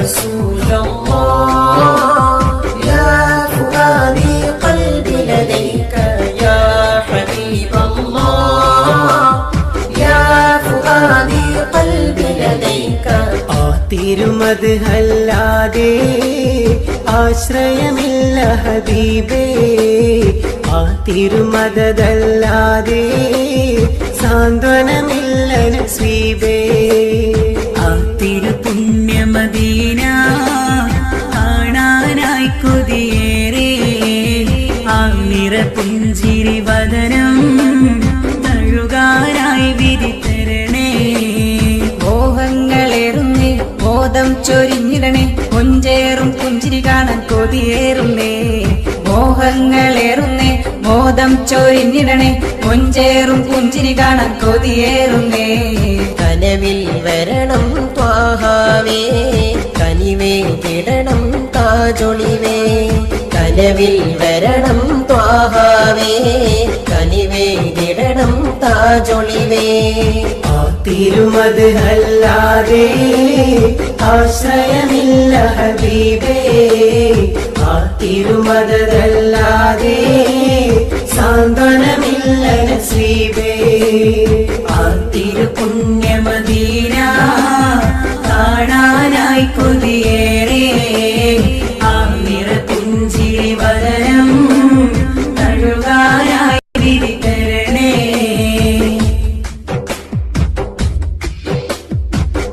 رسول الله يا فؤادي قلبي لديك يا حبيب الله يا فؤادي قلبي لديك തിരുമദ്ഹല്ലാതെ ആശ്രയമില്ല ഹബീബേ ആ തിരുമദല്ലാതെ സാന്ത്വനമില്ല നസീബേ ആ തിരുപുണ്യമദീന കാണാനായി കൊതിയേറെ ആ നിറപുഞ്ചിരി വദനം തഴുകാനായി വിധി തരണേ മോഹങ്ങളേറുന്നേ മോദം ചൊരിഞ്ഞിടണേ കൊഞ്ചേറും പുഞ്ചിരി കാണാൻ കൊതിയേറുന്നേ മോഹങ്ങളേറുന്നേ മോദം ചൊരിഞ്ഞിടണേ കൊഞ്ചേറും പുഞ്ചിരി കാണാൻ കൊതിയേറുന്നേ കനവിൽ വരണം ത്വാഹാവേ കനിവേ കിടണം താജൊളിവേ കനവിൽ വരണം ത്വാഹാവേ കനിവേ കിടണം താജൊളിവേ തിരുമദ്ഹല്ലാതെ ആശ്രയമില്ല ഹബീബേ ആ തിരുമദല്ലാതെ സാന്ത്വനമില്ല നസീബേ ആ തിരുപുണ്യമദീന കാണാനായി കൊതിയേറെ ആ നിറപുഞ്ചിരി വദനം തഴുകാനായി വിധി തരണേ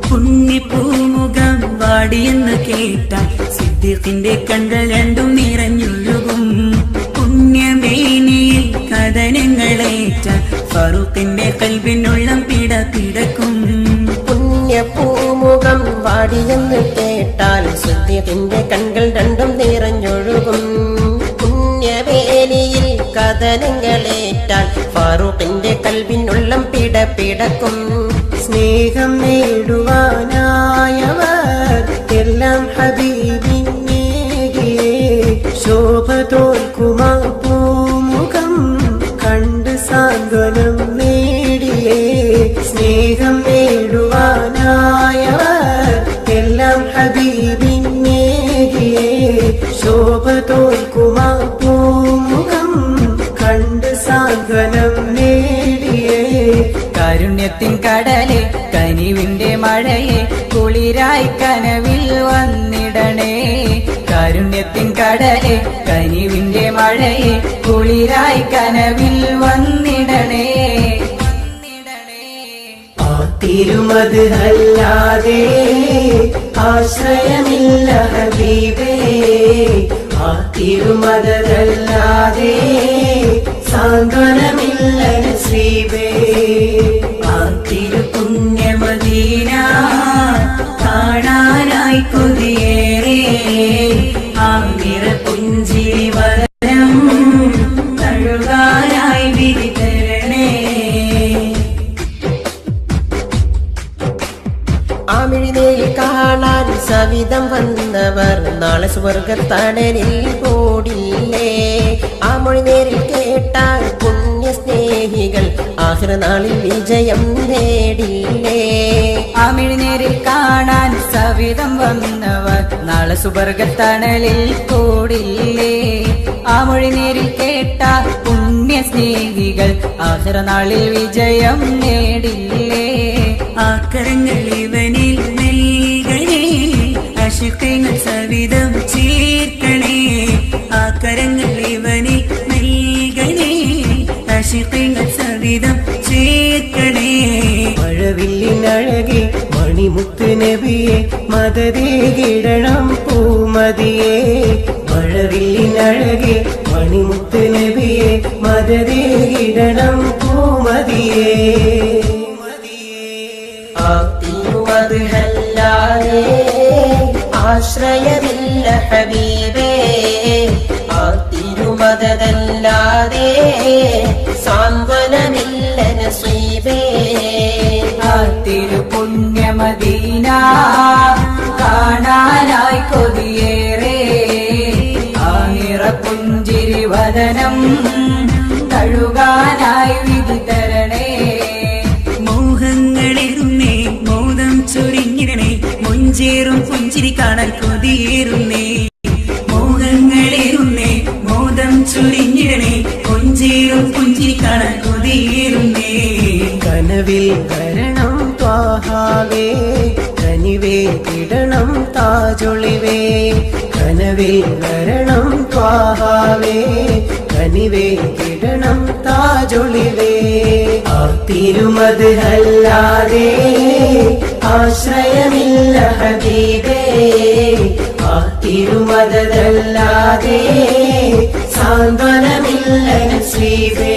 പുണ്യപൂമുഖം വാടിയെന്ന് കേട്ടാൽ സിദ്ദീഖിന്റെ കണ്കൾ രണ്ടും നിറഞ്ഞൊഴുകും പുണ്യമേനിയിൽ കഥനങ്ങളേറ്റ ഫറൂഖിന്റെ കൽബിനുള്ളം പിടപിടക്കും പുണ്യപൂമുഖം വാടിയെന്ന് കേട്ടാൽ സിദ്ദീഖിന്റെ കൺകൾ രണ്ടും നിറഞ്ഞൊഴുകും പുണ്യവേലിയിൽ കഥനങ്ങളേറ്റാൽ ഫാറൂഖിന്റെ കൽബിനുള്ളം പിടപിടക്കും സ്നേഹം നേടുവാനായവർ എല്ലാം ഹബീബിനേകിയേ ശോഭ തോൽക്കുമാ പൂമുഖം കണ്ട് സാന്ത്വനം നേടിയേ സ്നേഹം നേടുവാനായവർ എല്ലാം ഹബീബിനേകിയേ ശോഭ തോൽക്കുമാ പൂമുഖം കണ്ട് സാന്ത്വനം നേടിയേ കാരുണ്യത്തിൻ കടലെ കനിവിന്റെ മഴയെ കുളിരായി കനവിൽ വന്നിടണേ കാരുണ്യത്തിൻ കടലെ കനിവിന്റെ മഴയെ കുളിരായി കനവിൽ വന്നിടണേ ആ തിരുമദ്ഹല്ലാതെ ആശ്രയമില്ല ഹബീബേ ആ തിരുമദല്ലാതെ സാന്ത്വനമില്ല നസീബേ ആ തിരുപുണ്യമദീന കാണാനായി കൊതിയേറെ ആ നിറപുഞ്ചിരി വദനം തഴുകാനായി വിധി തരണേ ആമിഴിനേരിൽ കാണാൻ സവിധം വന്നവർ നാളെ സ്വർഗത്തണലിൽ ഓടില്ലേ ആ മൊഴിനേരിൽ കേട്ടാൽ പുണ്യ സ്നേഹികൾ ആഖിറ നാളിൽ വിജയം നേടില്ലേ ആമിഴിനേരിൽ കാണാൻ സവിധം വന്നവർ നാളെ സുബർഗത്തണലിൽ കൂടില്ലേ ആ മൊഴിനേരിൽ കേട്ട പുണ്യ സ്നേഹികൾ ആഖിറ നാളിൽ വിജയം നേടില്ലേ ആ കരങ്ങൾ ഇവനിൽ നൽകണേ അശുക്കങ്ങൾ സവിധം ചേർക്കണേ ആ കരങ്ങൾ ഇവനിൽ നൽകണേ അശുക്കങ്ങൾ സവിധം ചേർക്കണേ മഴവില്ലിനഴകെ മണിമുത്ത് നബിയെ മദതേ കിടണം പൂമതിയെ മഴവില്ലിനഴകെ മണിമുത്ത് നബിയെ മദതേ കിടണം പൂമതിയെ ആ തിരുമദ്ഹല്ലാതെ ആശ്രയമില്ല ഹബീബേ ആ തിരുമദല്ലാതെ സാന്ത്വനമില്ല നസീബേ ആ തിരുപുണ്യമദീന കാണാനായി കൊതിയേറെ ആ നിറപുഞ്ചിരി വദനം തഴുകാനായി വിധി തരണേ മോഹങ്ങളെറുന്നേ മോദം ചൊരിഞ്ഞിടണേ കൊഞ്ചേറും പുഞ്ചിരി കാണാൻ കൊതിയേറുന്നേ മോഹങ്ങളേറുന്നേ മോദം ചൊരിഞ്ഞിടണേ കൊഞ്ചേറും പുഞ്ചിരി കാണാൻ കൊതിയേറുന്നേ കനവിൽ വരണം ത്വാഹാവേ കനിവേ കിടണം താജൊളിവേ കനവിൽ വരണം ത്വാഹാവേ കനിവേ കിടണം താജൊളിവേ ആ തിരുമത് അല്ലാതെ ആശ്രയമില്ല ഹബീബേ ആ തിരുമതല്ലാതെ സാന്ത്വനമില്ല നസീബേ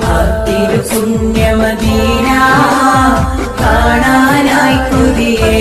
ആ തിരു പുണ്യമദീന കാണാനായി കൊതിയേ